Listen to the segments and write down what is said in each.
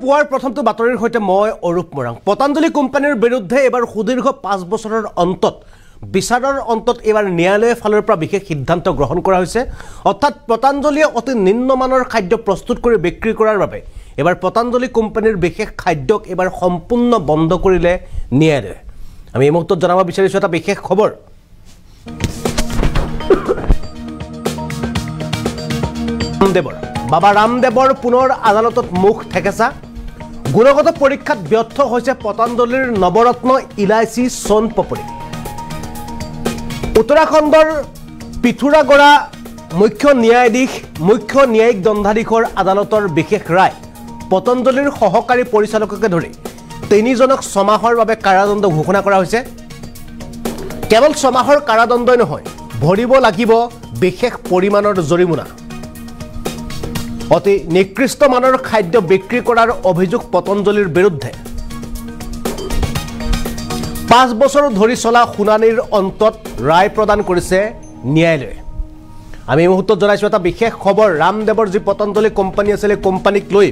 পুৱাৰ প্ৰথমটো বাতৰিৰ সৈতে মই অৰূপ মৰাং। পতঞ্জলি কোম্পানীৰ বিৰুদ্ধে এবাৰ সুদীৰ্ঘ 5 বছৰৰ অন্তত বিচাৰৰ অন্তত এবাৰ ন্যায়ালয়ৰ ফালৰ পৰা বিশেষ সিদ্ধান্ত গ্ৰহণ কৰা হৈছে। অৰ্থাৎ পতঞ্জলিয়ে অতি নিম্নমানৰ খাদ্য প্ৰস্তুত কৰি বিক্ৰী কৰাৰ বাবে এবাৰ পতঞ্জলি কোম্পানীৰ বিশেষ খাদ্যক এবাৰ সম্পূৰ্ণ বন্ধ কৰিলে ন্যায়ালয়ে। আমি এই মুহূৰ্তত জনাব বিচাৰিছোঁ এটা বিশেষ খবৰ। বাবা ৰামদেৱৰ পুনৰ আদালতত মুখ ঠেকেচা। গুণগত পৰীক্ষাত ব্যৰ্থ হৈছে পতঞ্জলিৰ নৱৰত্ন ইলাচি সোণ পাপৰি। উত্তৰাখণ্ডৰ পিথোৰাগড়া মুখ্য ন্যায়িক দণ্ডাধীশৰ আদালতৰ বিশেষ ৰায় পতঞ্জলিৰ সহকাৰী পৰিচালককে ধৰি 3জনক 6 মাহৰ বাবে কাৰাদণ্ড ঘোষণা কৰা হৈছে। কেৱল 6 মাহৰ কাৰাদণ্ডই নহয়, ভৰিব লাগিব বিশেষ পৰিমাণৰ জৰিমনা। অতি নিকৃষ্ট মানৰ খাদ্য বিক্ৰী কৰাৰ অভিযোগ পতঞ্জলিৰ বিৰুদ্ধে। 5 বছৰ ধৰি চলা শুনানিৰ অন্তত ৰায় প্ৰদান কৰিছে ন্যায়ালয়ে। আমি এই মুহূৰ্তত জনাইছোঁ এটা বিশেষ খবৰ। ৰামদেৱৰ যি পতঞ্জলি কোম্পানী আছিল, এই কোম্পানীক লৈ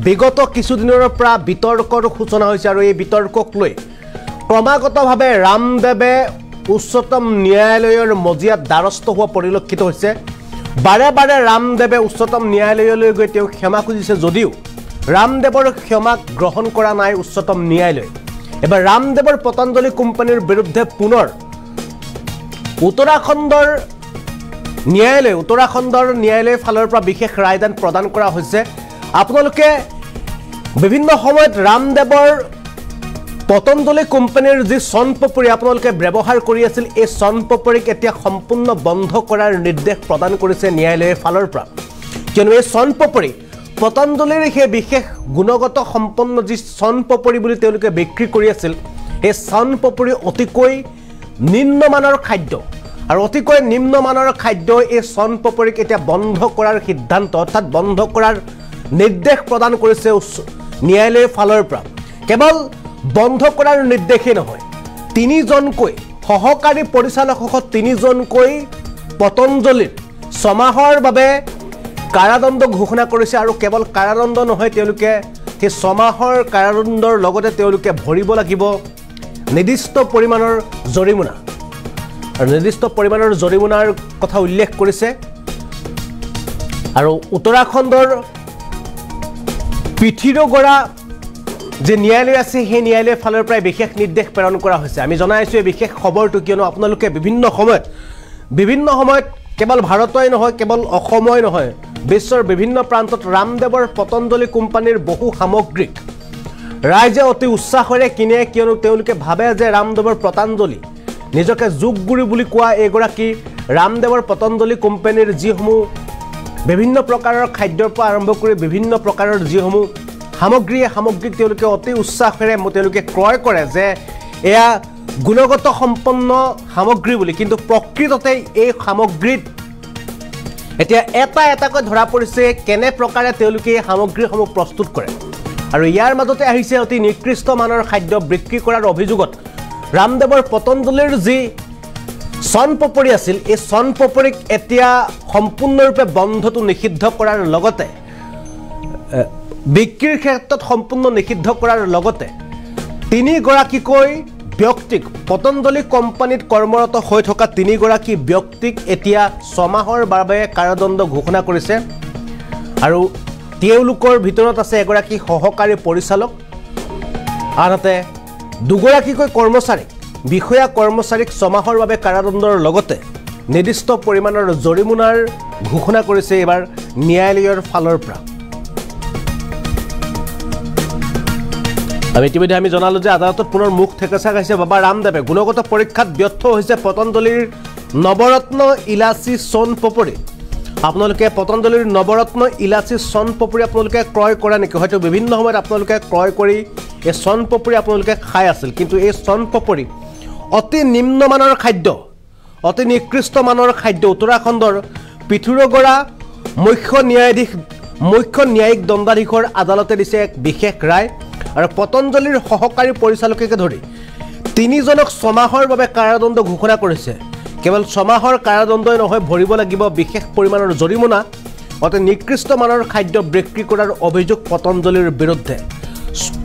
বিগত কিছুদিনৰ পৰা বিতৰ্কৰ সূচনা হৈছে আৰু এই বিতৰ্কক লৈ ক্ৰমাগতভাৱে ৰামদেৱে উচ্চতম ন্যায়ালয়ৰ মজিয়াত দ্বাৰস্থ হোৱা পৰিলক্ষিত হৈছে। বাৰে বাৰে ৰামদেৱে উচ্চতম ন্যায়ালয়লৈ গৈ তেওঁ ক্ষমা খুজিছে যদিও ৰামদেৱৰ ক্ষমা গ্ৰহণ কৰা নাই উচ্চতম ন্যায়ালয়ে। এবাৰ ৰামদেৱৰ পতঞ্জলি কোম্পানীৰ বিৰুদ্ধে পুনৰ উত্তৰাখণ্ডৰ ন্যায়ালয়ৰ ফালৰ পৰা বিশেষ ৰায়দান প্ৰদান কৰা হৈছে। আপোনালোকে বিভিন্ন সময়ত ৰামদেৱৰ পতঞ্জলি কোম্পানীৰ যি সোণ পাপৰি আপোনালোকে ব্যৱহাৰ কৰি আছিল, এই সোণ পাপৰিক এতিয়া সম্পূৰ্ণ বন্ধ কৰাৰ নিৰ্দেশ প্ৰদান কৰিছে ন্যায়ালয়ৰ ফালৰ পৰা। কিয়নো এই সোণ পাপৰি পতঞ্জলিৰ সেই বিশেষ গুণগত সম্পন্ন যি সোণ পাপৰি বুলি তেওঁলোকে বিক্ৰী কৰি আছিল, এই সোণ পাপৰি অতিকৈ নিম্নমানৰ খাদ্য আৰু অতিকৈ নিম্নমানৰ খাদ্য এই সোণ পাপৰিক এতিয়া বন্ধ কৰাৰ সিদ্ধান্ত অৰ্থাৎ বন্ধ কৰাৰ নিৰ্দেশ প্ৰদান কৰিছে ন্যায়ালয়ৰ ফালৰ পৰা। কেৱল বন্ধ কৰাৰ নিৰ্দেশেই নহয়, 3জনকৈ সহকাৰী পৰিচালকসহ 3জনকৈ পতঞ্জলিৰ 6 মাহৰ বাবে কাৰাদণ্ড ঘোষণা কৰিছে। আৰু কেৱল কাৰাদণ্ড নহয়, তেওঁলোকে সেই 6 মাহৰ কাৰাদণ্ডৰ লগতে তেওঁলোকে ভৰিব লাগিব নিৰ্দিষ্ট পৰিমাণৰ জৰিমনা। আৰু নিৰ্দিষ্ট পৰিমাণৰ জৰিমনাৰ কথা উল্লেখ কৰিছে। আৰু উত্তৰাখণ্ডৰ পিথোৰাগড়া যে ন্যায়ালয় আছে, সেই ন্যায়ালয়ৰ ফালৰ পৰাই বিশেষ নিৰ্দেশ প্ৰেৰণ কৰা হৈছে। আমি জনাইছোঁ এই বিশেষ খবৰটো কিয়নো আপোনালোকে বিভিন্ন সময়ত কেৱল ভাৰতই নহয়, কেৱল অসমই নহয়, বিশ্বৰ বিভিন্ন প্ৰান্তত ৰামদেৱৰ পতঞ্জলি কোম্পানীৰ বহু সামগ্ৰীক ৰাইজে অতি উৎসাহেৰে কিনে। কিয়নো তেওঁলোকে ভাবে যে ৰামদেৱৰ পতঞ্জলি নিজকে যোগগুৰু বুলি কোৱা এগৰাকী ৰামদেৱৰ পতঞ্জলি কোম্পানীৰ যিসমূহ বিভিন্ন প্ৰকাৰৰ খাদ্যৰ পৰা আৰম্ভ কৰি বিভিন্ন প্ৰকাৰৰ যিসমূহ সামগ্ৰীক তেওঁলোকে অতি উৎসাহেৰে তেওঁলোকে ক্ৰয় কৰে যে এয়া গুণগত সম্পন্ন সামগ্ৰী বুলি। কিন্তু প্ৰকৃততে এই সামগ্ৰীত এতিয়া এটাকৈ ধৰা পৰিছে কেনে প্ৰকাৰে তেওঁলোকে এই সামগ্ৰীসমূহ প্ৰস্তুত কৰে। আৰু ইয়াৰ মাজতে আহিছে অতি নিকৃষ্ট মানৰ খাদ্য বিক্ৰী কৰাৰ অভিযোগত ৰামদেৱৰ পতঞ্জলিৰ যি সোণ পাপৰি আছিল, এই সোণ পাপৰিক এতিয়া সম্পূৰ্ণৰূপে বন্ধটো নিষিদ্ধ কৰাৰ লগতে বিক্ৰীৰ ক্ষেত্ৰত সম্পূৰ্ণ নিষিদ্ধ কৰাৰ লগতে 3গৰাকীকৈ ব্যক্তিক পতঞ্জলি কোম্পানীত কৰ্মৰত হৈ থকা 3গৰাকী ব্যক্তিক এতিয়া 6 মাহৰ বাবে কাৰাদণ্ড ঘোষণা কৰিছে। আৰু তেওঁলোকৰ ভিতৰত আছে এগৰাকী সহকাৰী পৰিচালক, আনহাতে 2গৰাকীকৈ বিষয়া কৰ্মচাৰীক 6 মাহৰ বাবে কাৰাদণ্ডৰ লগতে নিৰ্দিষ্ট পৰিমাণৰ জৰিমনাৰ ঘোষণা কৰিছে এইবাৰ ন্যায়ালয়ৰ ফালৰ পৰা। ইতিমধ্যে আমি জনালোঁ যে আদালতত পুনৰ মুখ ঠেকেচা খাইছে বাবা ৰামদেৱে। গুণগত পৰীক্ষাত ব্যৰ্থ হৈছে পতঞ্জলিৰ নৱৰত্ন ইলাচি সোণ পাপৰি। আপোনালোকে পতঞ্জলিৰ নৱৰত্ন ইলাচি সোণ পাপৰি আপোনালোকে ক্ৰয় কৰে নেকি? হয়তো বিভিন্ন সময়ত আপোনালোকে ক্ৰয় কৰি এই সোণ পাপৰি আপোনালোকে খাই আছিল, কিন্তু এই সোণ পাপৰি অতি নিম্নমানৰ খাদ্য, অতি নিকৃষ্ট মানৰ খাদ্য। উত্তৰাখণ্ডৰ পিথোৰাগড়া মুখ্য ন্যায়িক দণ্ডাধীশৰ আদালতে দিছে এক বিশেষ ৰায়। আৰু পতঞ্জলিৰ সহকাৰী পৰিচালককে ধৰি 3জনক 6 মাহৰ বাবে কাৰাদণ্ড ঘোষণা কৰিছে। কেৱল 6 মাহৰ কাৰাদণ্ডই নহয়, ভৰিব লাগিব বিশেষ পৰিমাণৰ জৰিমনা। অতি নিকৃষ্ট মানৰ খাদ্য বিক্ৰী কৰাৰ অভিযোগ পতঞ্জলিৰ বিৰুদ্ধে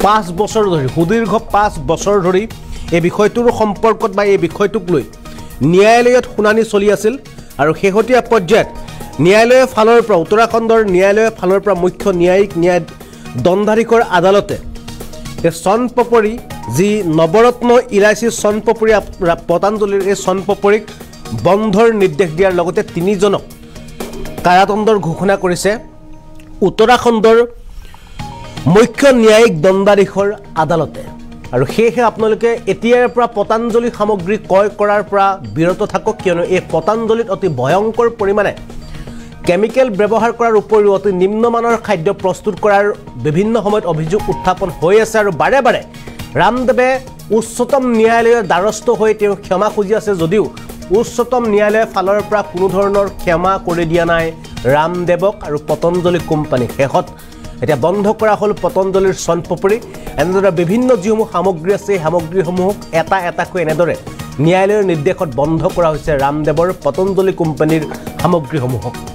5 বছৰ ধৰি সুদীৰ্ঘ 5 বছৰ ধৰি এই বিষয়টোৰ সম্পৰ্কত বা এই বিষয়টোক লৈ ন্যায়ালয়ত শুনানি চলি আছিল আৰু শেহতীয়া পৰ্যায়ত ন্যায়ালয়ৰ ফালৰ পৰা উত্তৰাখণ্ডৰ ন্যায়ালয়ৰ ফালৰ পৰা মুখ্য ন্যায়িক দণ্ডাধীশৰ আদালতে এই চনপপৰি যি নৱৰত্ন ইলাচি চনপপৰি পতঞ্জলিৰ এই চনপপৰিক বন্ধৰ নিৰ্দেশ দিয়াৰ লগতে 3 জনক কাৰাদণ্ডৰ ঘোষণা কৰিছে উত্তৰাখণ্ডৰ মুখ্য ন্যায়িক দণ্ডাধীশৰ আদালতে আৰু সেয়েহে আপোনালোকে এতিয়াৰ পৰা পতঞ্জলি সামগ্ৰী ক্ৰয় কৰাৰ পৰা বিৰত থাকক কিয়নো এই পতঞ্জলিত অতি ভয়ংকৰ পৰিমাণে কেমিকেল ব্যৱহাৰ কৰাৰ উপৰিও অতি নিম্নমানৰ খাদ্য প্ৰস্তুত কৰাৰ বিভিন্ন সময়ত অভিযোগ উত্থাপন হৈ আছে আৰু বাৰে বাৰে ৰামদেৱে উচ্চতম ন্যায়ালয়ৰ দ্বাৰস্থ হৈ তেওঁ ক্ষমা খুজি আছে যদিও উচ্চতম ন্যায়ালয়ৰ ফালৰ পৰা কোনো ধৰণৰ ক্ষমা কৰি দিয়া নাই ৰামদেৱক আৰু পতঞ্জলি কোম্পানী শেষত এতিয়া বন্ধ কৰা হ'ল পতঞ্জলিৰ চনপপৰি এনেদৰে বিভিন্ন যিসমূহ সামগ্ৰী আছে সেই সামগ্ৰীসমূহক এটা এটাকৈ এনেদৰে ন্যায়ালয়ৰ নিৰ্দেশত বন্ধ কৰা হৈছে ৰামদেৱৰ পতঞ্জলি কোম্পানীৰ সামগ্ৰীসমূহক